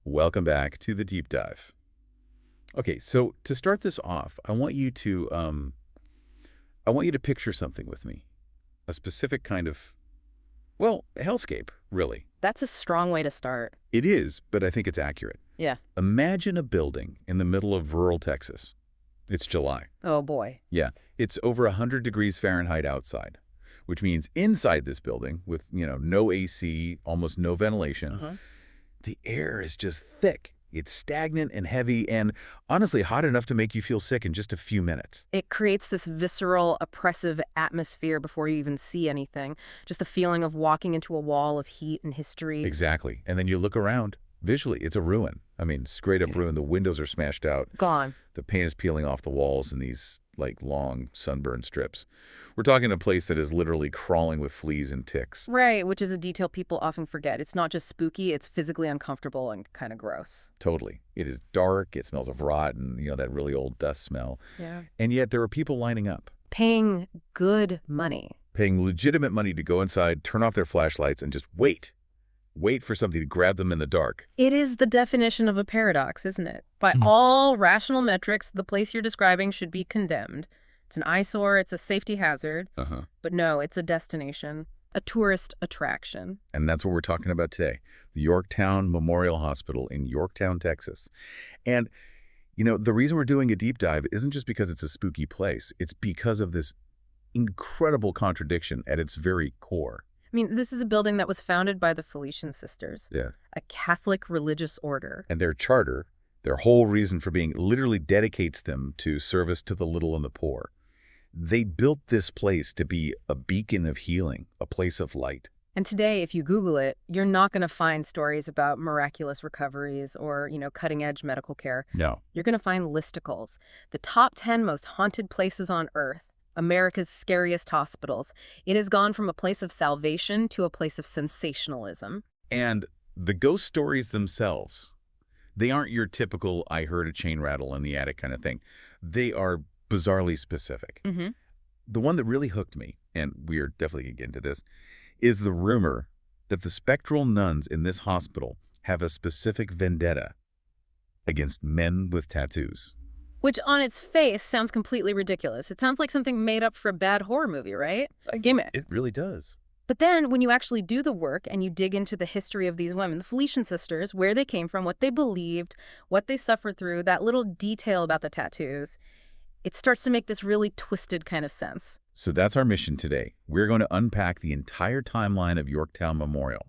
Welcome back to the deep dive. Okay, so to start this off, I want you to picture something with me. A specific kind of, well, hellscape, really. That's a strong way to start. It is, but I think it's accurate. Yeah. Imagine a building in the middle of rural Texas. It's July. Oh, boy. Yeah, it's over 100 degrees Fahrenheit outside, which means inside this building with, no AC, almost no ventilation, the air is just thick. It's stagnant and heavy and honestly hot enough to make you feel sick in just a few minutes. It creates this visceral, oppressive atmosphere before you even see anything. Just the feeling of walking into a wall of heat and history. Exactly. And then you look around. Visually, it's a ruin. I mean, straight up ruin. The windows are smashed out. Gone. The paint is peeling off the walls in these, long sunburned strips. We're talking a place that is literally crawling with fleas and ticks. Right, which is a detail people often forget. It's not just spooky, it's physically uncomfortable and kind of gross. Totally. It is dark. It smells of rot and, that really old dust smell. Yeah. And yet there are people lining up. Paying good money. Paying legitimate money to go inside, turn off their flashlights, and just wait. Wait for something to grab them in the dark. It is the definition of a paradox, isn't it? By all rational metrics, the place you're describing should be condemned. It's an eyesore, it's a safety hazard. But no, it's a destination, a tourist attraction. And that's what we're talking about today. The Yorktown Memorial Hospital in Yorktown, Texas. And, the reason we're doing a deep dive isn't just because it's a spooky place. It's because of this incredible contradiction at its very core. I mean, this is a building that was founded by the Felician Sisters, a Catholic religious order. And their charter, their whole reason for being, literally dedicates them to service to the little and the poor. They built this place to be a beacon of healing, a place of light. And today, if you Google it, you're not going to find stories about miraculous recoveries or, cutting-edge medical care. No. You're going to find listicles, the top 10 most haunted places on Earth, America's scariest hospitals. It has gone from a place of salvation to a place of sensationalism. And the ghost stories themselves, they aren't your typical I heard a chain rattle in the attic kind of thing. They are bizarrely specific. The one that really hooked me, and we're definitely going to get into this, is the rumor that the spectral nuns in this hospital have a specific vendetta against men with tattoos. Which on its face sounds completely ridiculous. It sounds like something made up for a bad horror movie, right? A gimmick. It really does. But then when you actually do the work and you dig into the history of these women, the Felician Sisters, where they came from, what they believed, what they suffered through, that little detail about the tattoos, it starts to make this really twisted kind of sense. So that's our mission today. We're going to unpack the entire timeline of Yorktown Memorial.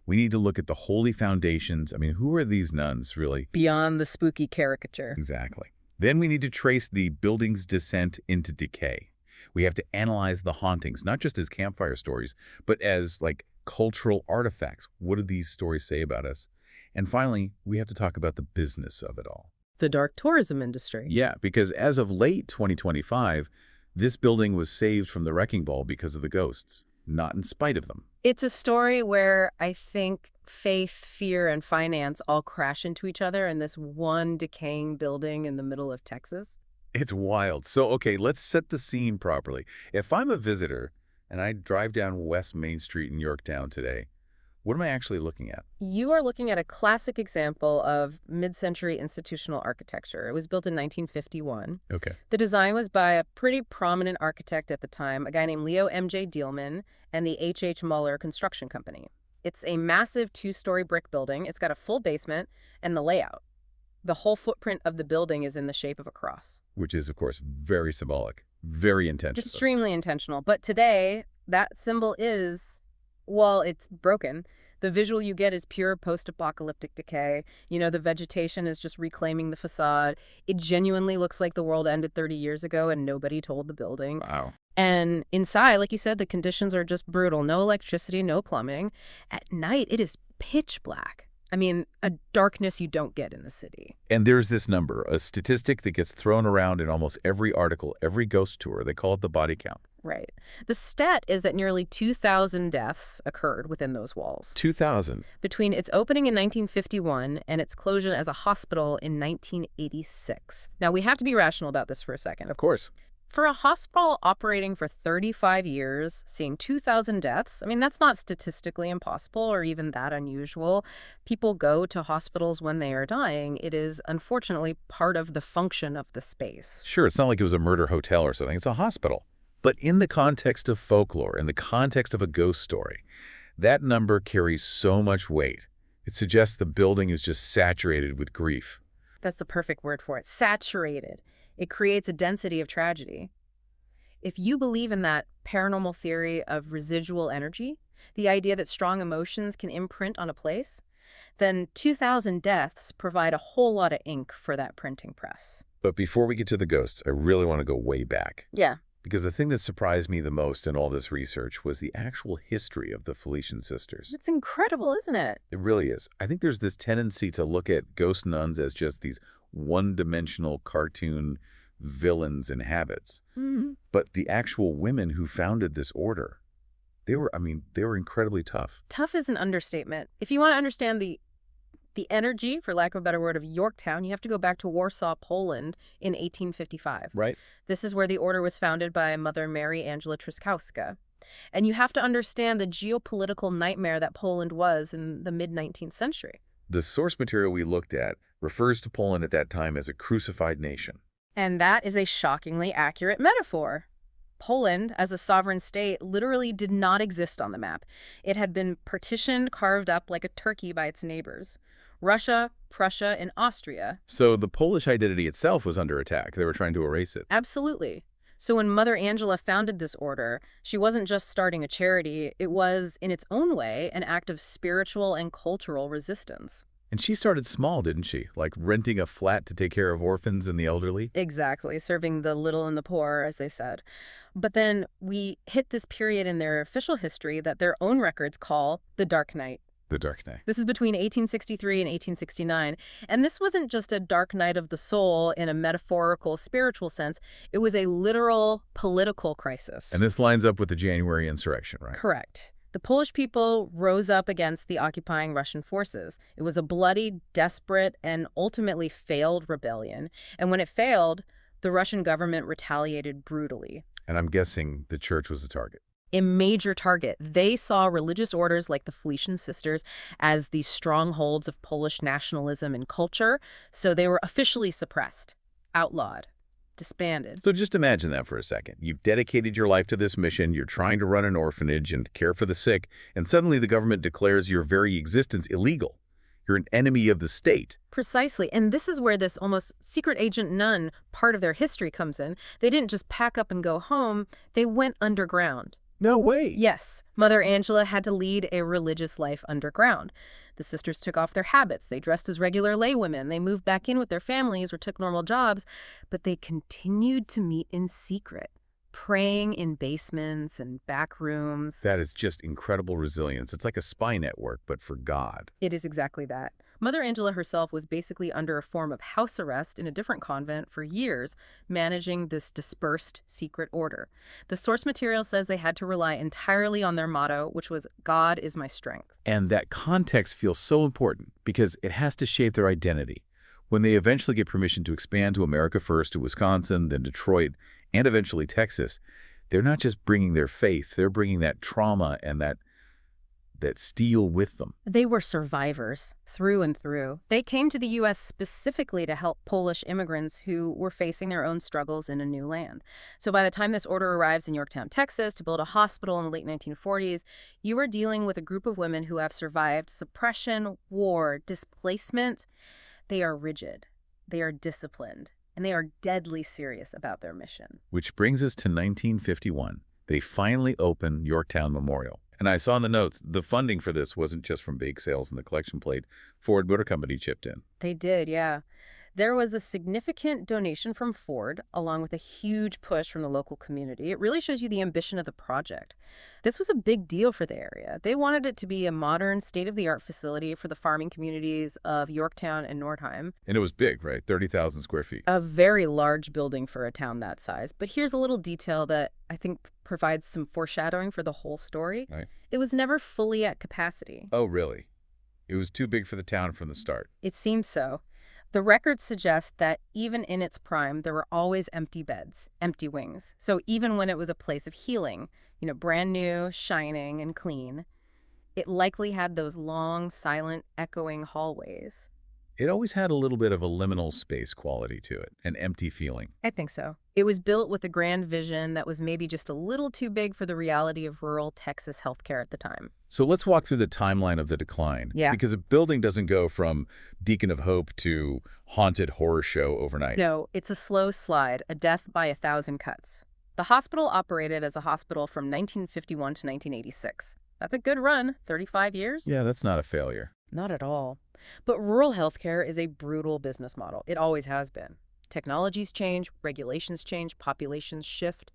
We need to look at the holy foundations. I mean, who are these nuns, really? Beyond the spooky caricature. Exactly. Then we need to trace the building's descent into decay. We have to analyze the hauntings, not just as campfire stories, but as, cultural artifacts. What do these stories say about us? And finally, we have to talk about the business of it all. The dark tourism industry. Yeah, because as of late 2025, this building was saved from the wrecking ball because of the ghosts, not in spite of them. It's a story where I think faith, fear, and finance all crash into each other in this one decaying building in the middle of Texas. It's wild. So, okay, let's set the scene properly. If I'm a visitor and I drive down West Main Street in Yorktown today, what am I actually looking at? You are looking at a classic example of mid-century institutional architecture. It was built in 1951. Okay. The design was by a pretty prominent architect at the time, a guy named Leo M.J. Dielman, and the H.H. Muller Construction Company. It's a massive two-story brick building. It's got a full basement and the layout. The whole footprint of the building is in the shape of a cross. Which is, of course, very symbolic, very intentional. Extremely intentional. But today, that symbol is, well, it's broken. The visual you get is pure post-apocalyptic decay. The vegetation is just reclaiming the facade. It genuinely looks like the world ended 30 years ago and nobody told the building. Wow. And inside, like you said, the conditions are just brutal. No electricity, no plumbing. At night, it is pitch black. I mean, a darkness you don't get in the city. And there's this number, a statistic that gets thrown around in almost every article, every ghost tour. They call it the body count. Right. The stat is that nearly 2,000 deaths occurred within those walls. 2,000? Between its opening in 1951 and its closure as a hospital in 1986. Now, we have to be rational about this for a second. Of course. For a hospital operating for 35 years, seeing 2,000 deaths, I mean, that's not statistically impossible or even that unusual. People go to hospitals when they are dying. It is unfortunately part of the function of the space. Sure, it's not like it was a murder hotel or something. It's a hospital. But in the context of folklore, in the context of a ghost story, that number carries so much weight. It suggests the building is just saturated with grief. That's the perfect word for it. Saturated. It creates a density of tragedy. If you believe in that paranormal theory of residual energy, the idea that strong emotions can imprint on a place, then 2,000 deaths provide a whole lot of ink for that printing press. But before we get to the ghosts, I really want to go way back. Yeah. Because the thing that surprised me the most in all this research was the actual history of the Felician sisters. It's incredible, isn't it? It really is. I think there's this tendency to look at ghost nuns as just these one-dimensional cartoon villains and habits. Mm-hmm. But the actual women who founded this order, they were incredibly tough. Tough is an understatement. If you want to understand the energy, for lack of a better word, of Yorktown, you have to go back to Warsaw, Poland in 1855. Right. This is where the order was founded by Mother Mary Angela Trzaskowska. And you have to understand the geopolitical nightmare that Poland was in the mid-19th century. The source material we looked at refers to Poland at that time as a crucified nation. And that is a shockingly accurate metaphor. Poland, as a sovereign state, literally did not exist on the map. It had been partitioned, carved up like a turkey by its neighbors. Russia, Prussia, and Austria. So the Polish identity itself was under attack. They were trying to erase it. Absolutely. So when Mother Angela founded this order, she wasn't just starting a charity. It was, in its own way, an act of spiritual and cultural resistance. And she started small, didn't she? Like renting a flat to take care of orphans and the elderly? Exactly, serving the little and the poor, as they said. But then we hit this period in their official history that their own records call the Dark Night. The Dark Night. This is between 1863 and 1869. And this wasn't just a dark night of the soul in a metaphorical, spiritual sense. It was a literal political crisis. And this lines up with the January insurrection, right? Correct. The Polish people rose up against the occupying Russian forces. It was a bloody, desperate, and ultimately failed rebellion. And when it failed, the Russian government retaliated brutally. And I'm guessing the church was the target. A major target. They saw religious orders like the Felician Sisters as these strongholds of Polish nationalism and culture, so they were officially suppressed, outlawed, disbanded. So just imagine that for a second. You've dedicated your life to this mission, you're trying to run an orphanage and care for the sick, and suddenly the government declares your very existence illegal. You're an enemy of the state. Precisely. And this is where this almost secret agent nun part of their history comes in. They didn't just pack up and go home, they went underground. No way. Yes, Mother Angela had to lead a religious life underground. The sisters took off their habits. They dressed as regular laywomen. They moved back in with their families or took normal jobs, but they continued to meet in secret, praying in basements and back rooms. That is just incredible resilience. It's like a spy network, but for God. It is exactly that. Mother Angela herself was basically under a form of house arrest in a different convent for years, managing this dispersed secret order. The source material says they had to rely entirely on their motto, which was, "God is my strength." And that context feels so important because it has to shape their identity. When they eventually get permission to expand to America first, to Wisconsin, then Detroit, and eventually Texas, they're not just bringing their faith, they're bringing that trauma and that steel with them. They were survivors through and through. They came to the U.S. specifically to help Polish immigrants who were facing their own struggles in a new land. So by the time this order arrives in Yorktown, Texas, to build a hospital in the late 1940s, you are dealing with a group of women who have survived suppression, war, displacement. They are rigid, they are disciplined, and they are deadly serious about their mission. Which brings us to 1951. They finally open Yorktown Memorial. And I saw in the notes, the funding for this wasn't just from bake sales and the collection plate. Ford Motor Company chipped in. They did, yeah. There was a significant donation from Ford, along with a huge push from the local community. It really shows you the ambition of the project. This was a big deal for the area. They wanted it to be a modern, state-of-the-art facility for the farming communities of Yorktown and Nordheim. And it was big, right? 30,000 square feet. A very large building for a town that size. But here's a little detail that I think provides some foreshadowing for the whole story. Right. It was never fully at capacity. Oh, really? It was too big for the town from the start. It seems so. The records suggest that even in its prime, there were always empty beds, empty wings. So even when it was a place of healing, brand new, shining, and clean, it likely had those long, silent, echoing hallways. It always had a little bit of a liminal space quality to it, an empty feeling. I think so. It was built with a grand vision that was maybe just a little too big for the reality of rural Texas healthcare at the time. So let's walk through the timeline of the decline. Yeah. Because a building doesn't go from beacon of hope to haunted horror show overnight. No, it's a slow slide, a death by 1,000 cuts. The hospital operated as a hospital from 1951 to 1986. That's a good run, 35 years? Yeah, that's not a failure. Not at all. But rural healthcare is a brutal business model. It always has been. Technologies change, regulations change, populations shift.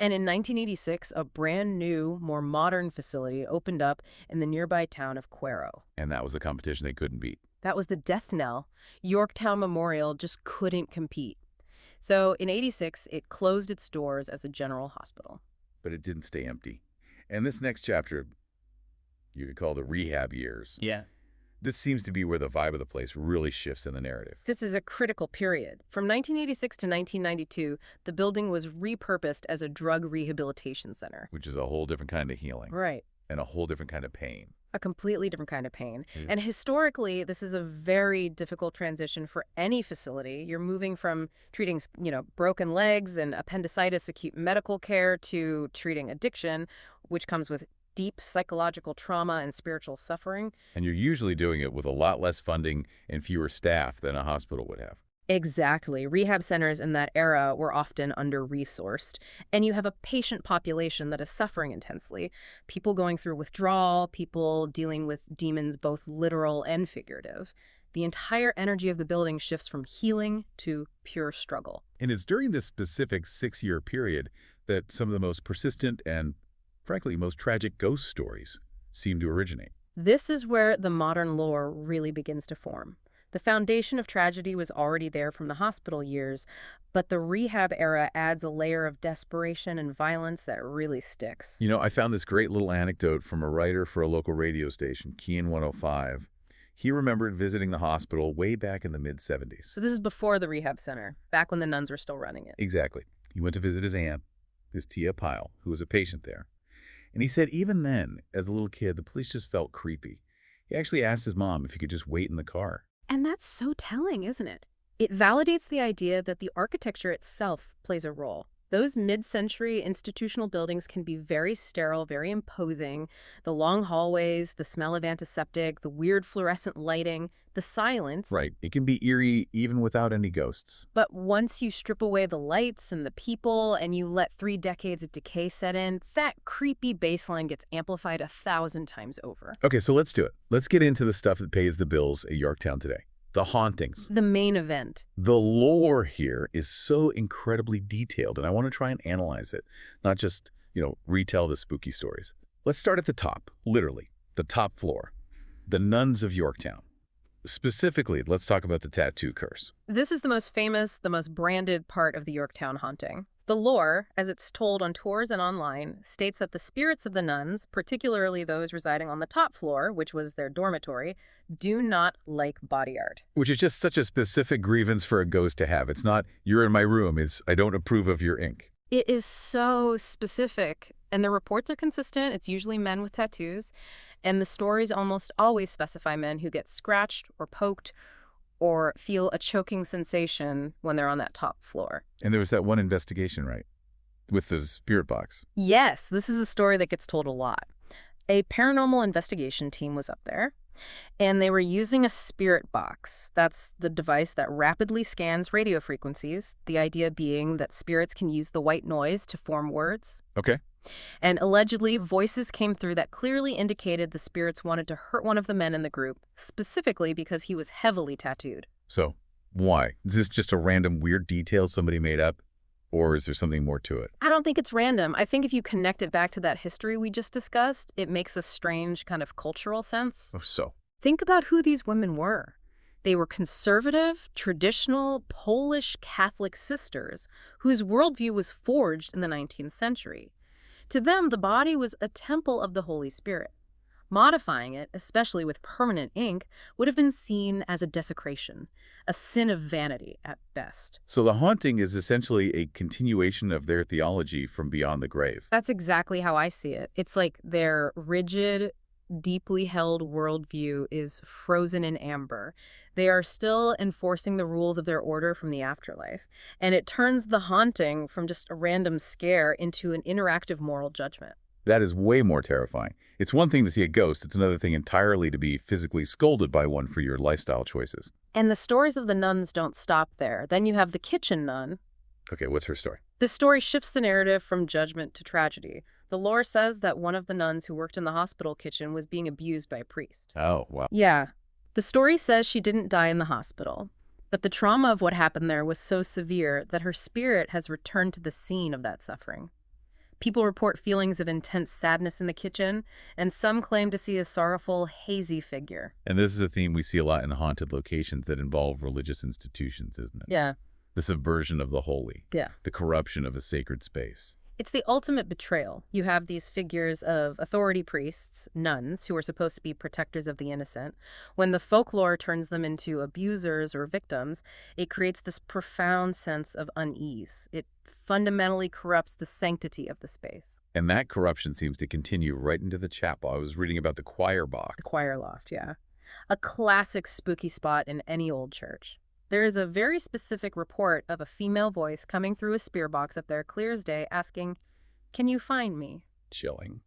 And in 1986, a brand new, more modern facility opened up in the nearby town of Cuero. And that was a competition they couldn't beat. That was the death knell. Yorktown Memorial just couldn't compete. So in 86, it closed its doors as a general hospital. But it didn't stay empty. And this next chapter, you could call the rehab years. Yeah. This seems to be where the vibe of the place really shifts in the narrative. This is a critical period. From 1986 to 1992, the building was repurposed as a drug rehabilitation center. Which is a whole different kind of healing. Right. And a whole different kind of pain. A completely different kind of pain. And historically, this is a very difficult transition for any facility. You're moving from treating, broken legs and appendicitis acute medical care to treating addiction, which comes with deep psychological trauma and spiritual suffering. And you're usually doing it with a lot less funding and fewer staff than a hospital would have. Exactly. Rehab centers in that era were often under-resourced, and you have a patient population that is suffering intensely. People going through withdrawal, people dealing with demons both literal and figurative. The entire energy of the building shifts from healing to pure struggle. And it's during this specific 6-year period that some of the most persistent and, frankly, most tragic ghost stories seem to originate. This is where the modern lore really begins to form. The foundation of tragedy was already there from the hospital years, but the rehab era adds a layer of desperation and violence that really sticks. I found this great little anecdote from a writer for a local radio station, Kean 105. He remembered visiting the hospital way back in the mid-70s. So this is before the rehab center, back when the nuns were still running it. Exactly. He went to visit his aunt, his Tia Pyle, who was a patient there. And he said even then, as a little kid, the place just felt creepy. He actually asked his mom if he could just wait in the car. And that's so telling, isn't it? It validates the idea that the architecture itself plays a role. Those mid-century institutional buildings can be very sterile, very imposing. The long hallways, the smell of antiseptic, the weird fluorescent lighting, the silence. Right. It can be eerie even without any ghosts. But once you strip away the lights and the people and you let 3 decades of decay set in, that creepy baseline gets amplified 1,000 times over. Okay, so let's do it. Let's get into the stuff that pays the bills at Yorktown today. The hauntings. The main event. The lore here is so incredibly detailed, and I want to try and analyze it, not just, retell the spooky stories. Let's start at the top, literally, the top floor. The nuns of Yorktown. Specifically, let's talk about the tattoo curse. This is the most famous, the most branded part of the Yorktown haunting. The lore, as it's told on tours and online, states that the spirits of the nuns, particularly those residing on the top floor, which was their dormitory, do not like body art. Which is just such a specific grievance for a ghost to have. It's not, you're in my room, it's, I don't approve of your ink. It is so specific, and the reports are consistent. It's usually men with tattoos, and the stories almost always specify men who get scratched or poked or feel a choking sensation when they're on that top floor. And there was that one investigation, right? With the spirit box. Yes, this is a story that gets told a lot. A paranormal investigation team was up there, and they were using a spirit box. That's the device that rapidly scans radio frequencies, the idea being that spirits can use the white noise to form words. Okay. And allegedly, voices came through that clearly indicated the spirits wanted to hurt one of the men in the group, specifically because he was heavily tattooed. So, why? Is this just a random weird detail somebody made up? Or is there something more to it? I don't think it's random. I think if you connect it back to that history we just discussed, it makes a strange kind of cultural sense. Oh, so? Think about who these women were. They were conservative, traditional, Polish Catholic sisters whose worldview was forged in the 19th century. To them, the body was a temple of the Holy Spirit. Modifying it, especially with permanent ink, would have been seen as a desecration, a sin of vanity at best. So the haunting is essentially a continuation of their theology from beyond the grave. That's exactly how I see it. It's like their rigid, deeply held worldview is frozen in amber. They are still enforcing the rules of their order from the afterlife, and it turns the haunting from just a random scare into an interactive moral judgment. That is way more terrifying. It's one thing to see a ghost, it's another thing entirely to be physically scolded by one for your lifestyle choices. And the stories of the nuns don't stop there. Then you have the kitchen nun. Okay, what's her story? The story shifts the narrative from judgment to tragedy. The lore says that one of the nuns who worked in the hospital kitchen was being abused by a priest. Oh, wow. Yeah. The story says she didn't die in the hospital, but the trauma of what happened there was so severe that her spirit has returned to the scene of that suffering. People report feelings of intense sadness in the kitchen, and some claim to see a sorrowful, hazy figure. And this is a theme we see a lot in haunted locations that involve religious institutions, isn't it? Yeah. The subversion of the holy. Yeah. The corruption of a sacred space. It's the ultimate betrayal. You have these figures of authority priests, nuns, who are supposed to be protectors of the innocent. When the folklore turns them into abusers or victims, it creates this profound sense of unease. It fundamentally corrupts the sanctity of the space. And that corruption seems to continue right into the chapel. I was reading about the choir box. The choir loft, yeah. A classic spooky spot in any old church. There is a very specific report of a female voice coming through a spear box up there clear as day asking, "Can you find me?" Chilling.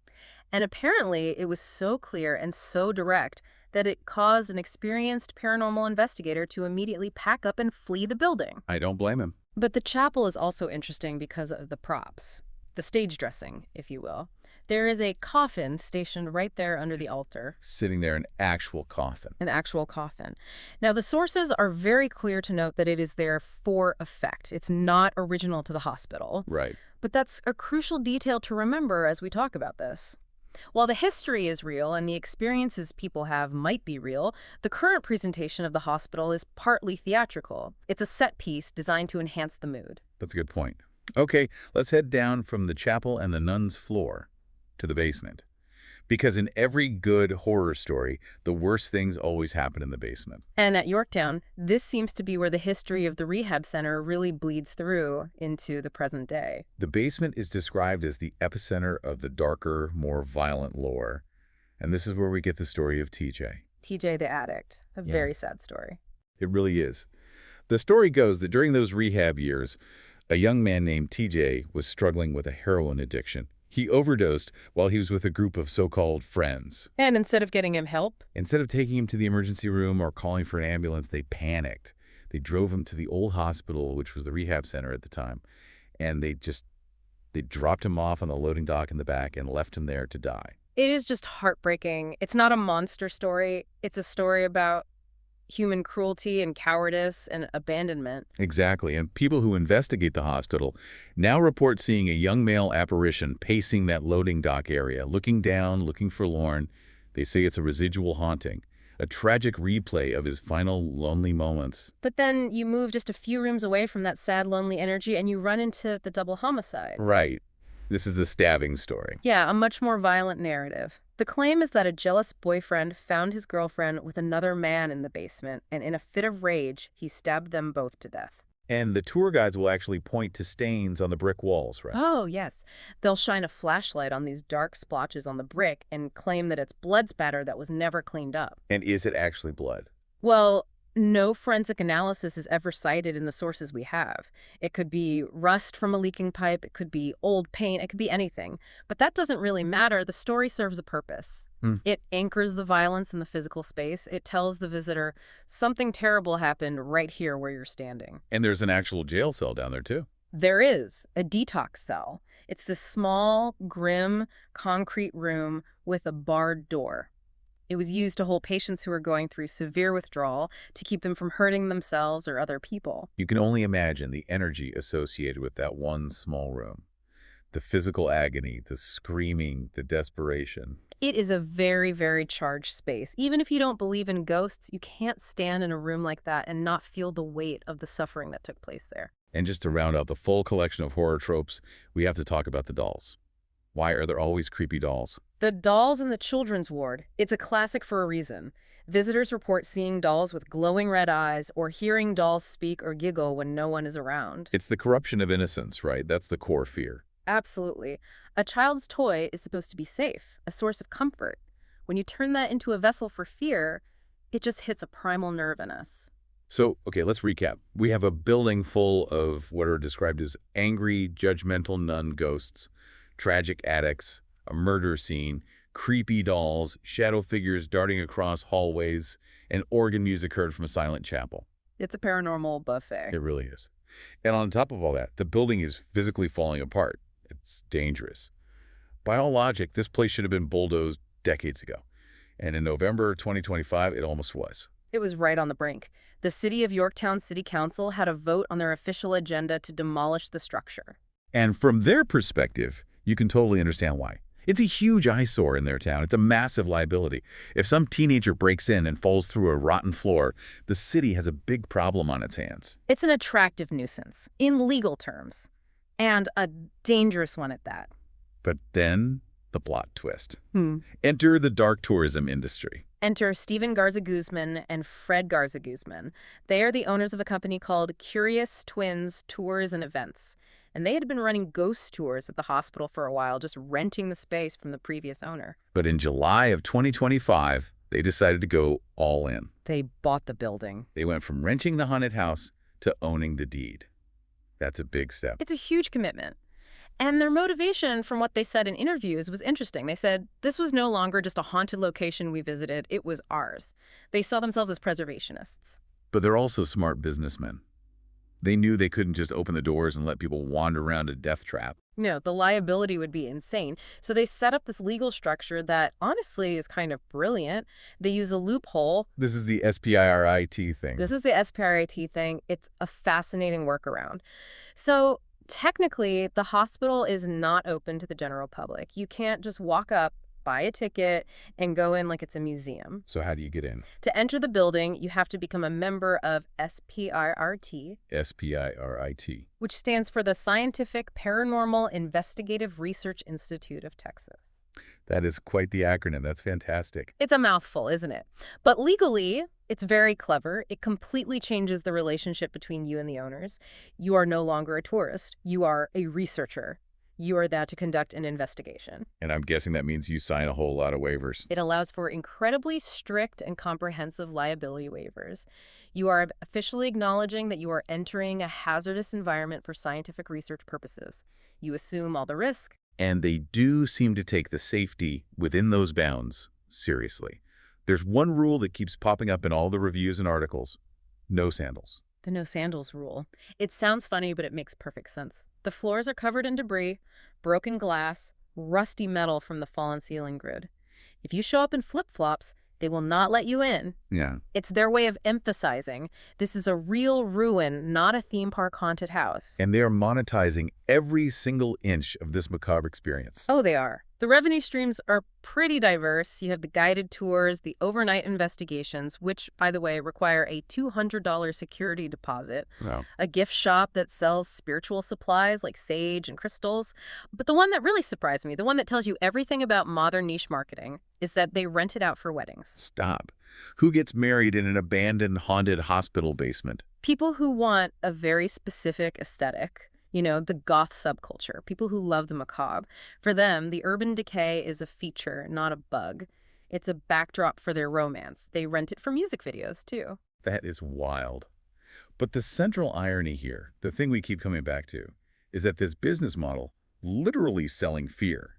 And apparently it was so clear and so direct that it caused an experienced paranormal investigator to immediately pack up and flee the building. I don't blame him. But the chapel is also interesting because of the props, the stage dressing, if you will. There is a coffin stationed right there under the altar. Sitting there, an actual coffin. An actual coffin. Now, the sources are very clear to note that it is there for effect. It's not original to the hospital. Right. But that's a crucial detail to remember as we talk about this. While the history is real and the experiences people have might be real, the current presentation of the hospital is partly theatrical. It's a set piece designed to enhance the mood. That's a good point. Okay, let's head down from the chapel and the nun's floor to the basement. Because in every good horror story, the worst things always happen in the basement. And at Yorktown, this seems to be where the history of the rehab center really bleeds through into the present day. The basement is described as the epicenter of the darker, more violent lore. And this is where we get the story of TJ. TJ the addict. A Yeah. very sad story. It really is. The story goes that during those rehab years, a young man named TJ was struggling with a heroin addiction. He overdosed while he was with a group of so-called friends. And instead of getting him help, Instead of taking him to the emergency room or calling for an ambulance, they panicked. They drove him to the old hospital, which was the rehab center at the time, and they dropped him off on the loading dock in the back and left him there to die. it is just heartbreaking. It's not a monster story. It's a story about human cruelty and cowardice and abandonment. Exactly, and people who investigate the hospital now report seeing a young male apparition pacing that loading dock area, looking down, looking forlorn. They say it's a residual haunting, a tragic replay of his final lonely moments. But then you move just a few rooms away from that sad, lonely energy and you run into the double homicide. Right. This is the stabbing story. Yeah, a much more violent narrative. The claim is that a jealous boyfriend found his girlfriend with another man in the basement, and in a fit of rage, he stabbed them both to death. And the tour guides will actually point to stains on the brick walls, right? Oh, yes. They'll shine a flashlight on these dark splotches on the brick and claim that it's blood spatter that was never cleaned up. And is it actually blood? Well, no forensic analysis is ever cited in the sources we have. It could be rust from a leaking pipe, it could be old paint, it could be anything. But that doesn't really matter. The story serves a purpose. It anchors the violence in the physical space. It tells the visitor something terrible happened right here where you're standing. And there's an actual jail cell down there, too. There is a detox cell. It's this small, grim, concrete room with a barred door. It was used to hold patients who were going through severe withdrawal to keep them from hurting themselves or other people. You can only imagine the energy associated with that one small room. The physical agony, the screaming, the desperation. It is a very, very charged space. Even if you don't believe in ghosts, you can't stand in a room like that and not feel the weight of the suffering that took place there. And just to round out the full collection of horror tropes, we have to talk about the dolls. Why are there always creepy dolls? The dolls in the children's ward. It's a classic for a reason. Visitors report seeing dolls with glowing red eyes or hearing dolls speak or giggle when no one is around. It's the corruption of innocence, right? That's the core fear. Absolutely. A child's toy is supposed to be safe, a source of comfort. When you turn that into a vessel for fear, it just hits a primal nerve in us. So, okay, let's recap. We have a building full of what are described as angry, judgmental nun ghosts, tragic addicts, a murder scene, creepy dolls, shadow figures darting across hallways, and organ music heard from a silent chapel. It's a paranormal buffet. It really is. And on top of all that, the building is physically falling apart. It's dangerous. By all logic, this place should have been bulldozed decades ago. And in November 2025, it almost was. It was right on the brink. The City of Yorktown City Council had a vote on their official agenda to demolish the structure. And from their perspective, you can totally understand why. It's a huge eyesore in their town. It's a massive liability. If some teenager breaks in and falls through a rotten floor, the city has a big problem on its hands. It's an attractive nuisance, in legal terms, and a dangerous one at that. But then, the plot twist. Enter the dark tourism industry. Enter Stephen Garza Guzman and Fred Garza Guzman. They are the owners of a company called Curious Twins Tours and Events. And they had been running ghost tours at the hospital for a while, just renting the space from the previous owner. But in July of 2025, they decided to go all in. They bought the building. They went from renting the haunted house to owning the deed. That's a big step. It's a huge commitment. And their motivation, from what they said in interviews, was interesting. They said, this was no longer just a haunted location we visited, it was ours. They saw themselves as preservationists. But they're also smart businessmen. They knew they couldn't just open the doors and let people wander around a death trap. No, the liability would be insane. So they set up this legal structure that honestly is kind of brilliant. They use a loophole. This is the SPIRIT thing. This is the SPIRIT thing. It's a fascinating workaround. So technically, the hospital is not open to the general public. You can't just walk up, buy a ticket, and go in like it's a museum. So how do you get in? To enter the building, you have to become a member of SPIRT. SPIRIT. Which stands for the Scientific Paranormal Investigative Research Institute of Texas. That is quite the acronym. That's fantastic. It's a mouthful, isn't it? But legally, it's very clever. It completely changes the relationship between you and the owners. You are no longer a tourist. You are a researcher. You are there to conduct an investigation. And I'm guessing that means you sign a whole lot of waivers. It allows for incredibly strict and comprehensive liability waivers. You are officially acknowledging that you are entering a hazardous environment for scientific research purposes. You assume all the risk. And they do seem to take the safety within those bounds seriously. There's one rule that keeps popping up in all the reviews and articles. No sandals. The no sandals rule. It sounds funny, but it makes perfect sense. The floors are covered in debris, broken glass, rusty metal from the fallen ceiling grid. If you show up in flip-flops, they will not let you in. Yeah. It's their way of emphasizing this is a real ruin, not a theme park haunted house. And they are monetizing every single inch of this macabre experience. Oh, they are. The revenue streams are pretty diverse. You have the guided tours, the overnight investigations, which, by the way, require a $200 security deposit, Wow. a gift shop that sells spiritual supplies like sage and crystals. But the one that really surprised me, the one that tells you everything about modern niche marketing, is that they rent it out for weddings. Stop. Who gets married in an abandoned, haunted hospital basement? People who want a very specific aesthetic. You know, the goth subculture, people who love the macabre. For them, the urban decay is a feature, not a bug. It's a backdrop for their romance. They rent it for music videos, too. That is wild. But the central irony here, the thing we keep coming back to, is that this business model, literally selling fear,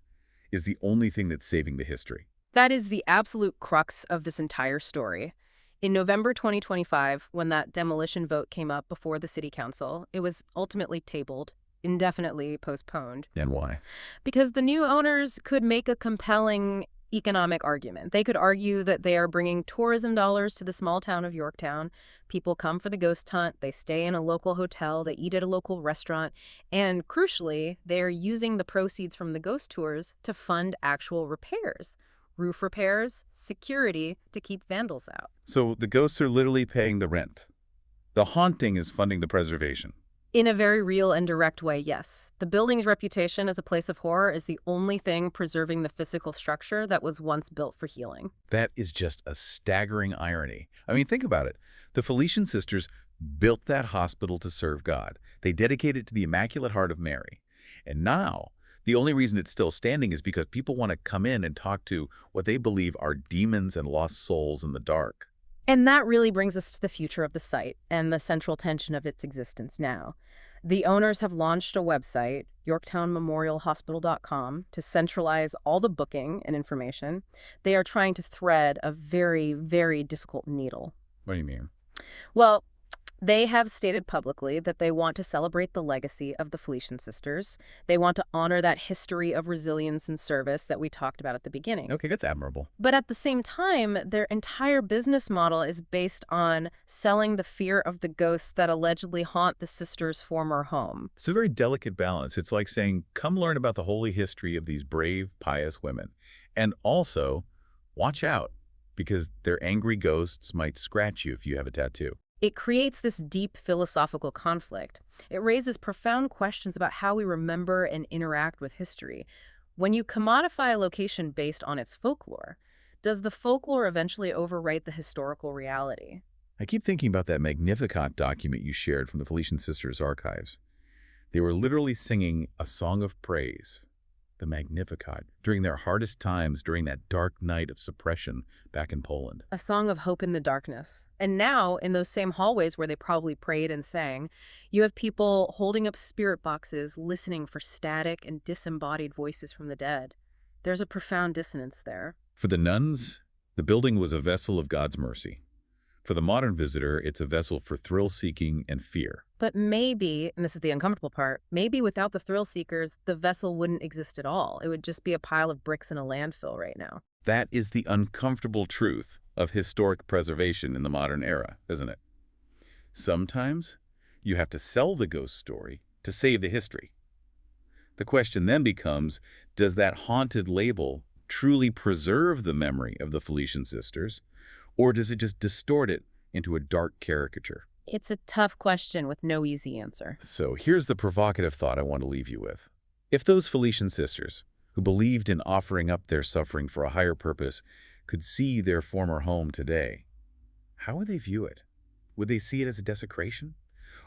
is the only thing that's saving the history. That is the absolute crux of this entire story. In November 2025, when that demolition vote came up before the city council, it was ultimately tabled, indefinitely postponed. And why? Because the new owners could make a compelling economic argument. They could argue that they are bringing tourism dollars to the small town of Yorktown. People come for the ghost hunt, they stay in a local hotel, they eat at a local restaurant, and crucially, they are using the proceeds from the ghost tours to fund actual repairs. Roof repairs, security to keep vandals out. So the ghosts are literally paying the rent. The haunting is funding the preservation. In a very real and direct way, yes. The building's reputation as a place of horror is the only thing preserving the physical structure that was once built for healing. That is just a staggering irony. I mean, think about it. The Felician sisters built that hospital to serve God. They dedicated it to the Immaculate Heart of Mary. And now, the only reason it's still standing is because people want to come in and talk to what they believe are demons and lost souls in the dark. And that really brings us to the future of the site and the central tension of its existence now. The owners have launched a website, yorktownmemorialhospital.com, to centralize all the booking and information. They are trying to thread a very, very difficult needle. What do you mean? Well, they have stated publicly that they want to celebrate the legacy of the Felician sisters. They want to honor that history of resilience and service that we talked about at the beginning. Okay, that's admirable. But at the same time, their entire business model is based on selling the fear of the ghosts that allegedly haunt the sisters' former home. It's a very delicate balance. It's like saying, come learn about the holy history of these brave, pious women. And also, watch out, because their angry ghosts might scratch you if you have a tattoo. It creates this deep philosophical conflict. It raises profound questions about how we remember and interact with history. When you commodify a location based on its folklore, does the folklore eventually overwrite the historical reality? I keep thinking about that Magnificat document you shared from the Felician Sisters archives. They were literally singing a song of praise, the Magnificat, during their hardest times during that dark night of suppression back in Poland. A song of hope in the darkness. And now, in those same hallways where they probably prayed and sang, you have people holding up spirit boxes, listening for static and disembodied voices from the dead. There's a profound dissonance there. For the nuns, the building was a vessel of God's mercy. For the modern visitor, it's a vessel for thrill-seeking and fear. But maybe, and this is the uncomfortable part, maybe without the thrill seekers, the vessel wouldn't exist at all. It would just be a pile of bricks in a landfill right now. That is the uncomfortable truth of historic preservation in the modern era, isn't it? Sometimes you have to sell the ghost story to save the history. The question then becomes, does that haunted label truly preserve the memory of the Felician sisters, or does it just distort it into a dark caricature? It's a tough question with no easy answer. So here's the provocative thought I want to leave you with. If those Felician sisters, who believed in offering up their suffering for a higher purpose, could see their former home today, how would they view it? Would they see it as a desecration?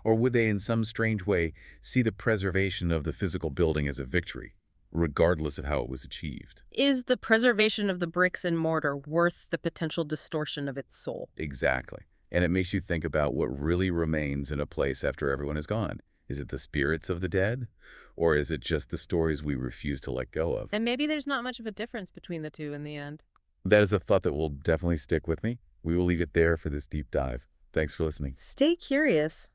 Or would they in some strange way see the preservation of the physical building as a victory, regardless of how it was achieved? Is the preservation of the bricks and mortar worth the potential distortion of its soul? Exactly. And it makes you think about what really remains in a place after everyone is gone. Is it the spirits of the dead? Or is it just the stories we refuse to let go of? And maybe there's not much of a difference between the two in the end. That is a thought that will definitely stick with me. We will leave it there for this deep dive. Thanks for listening. Stay curious.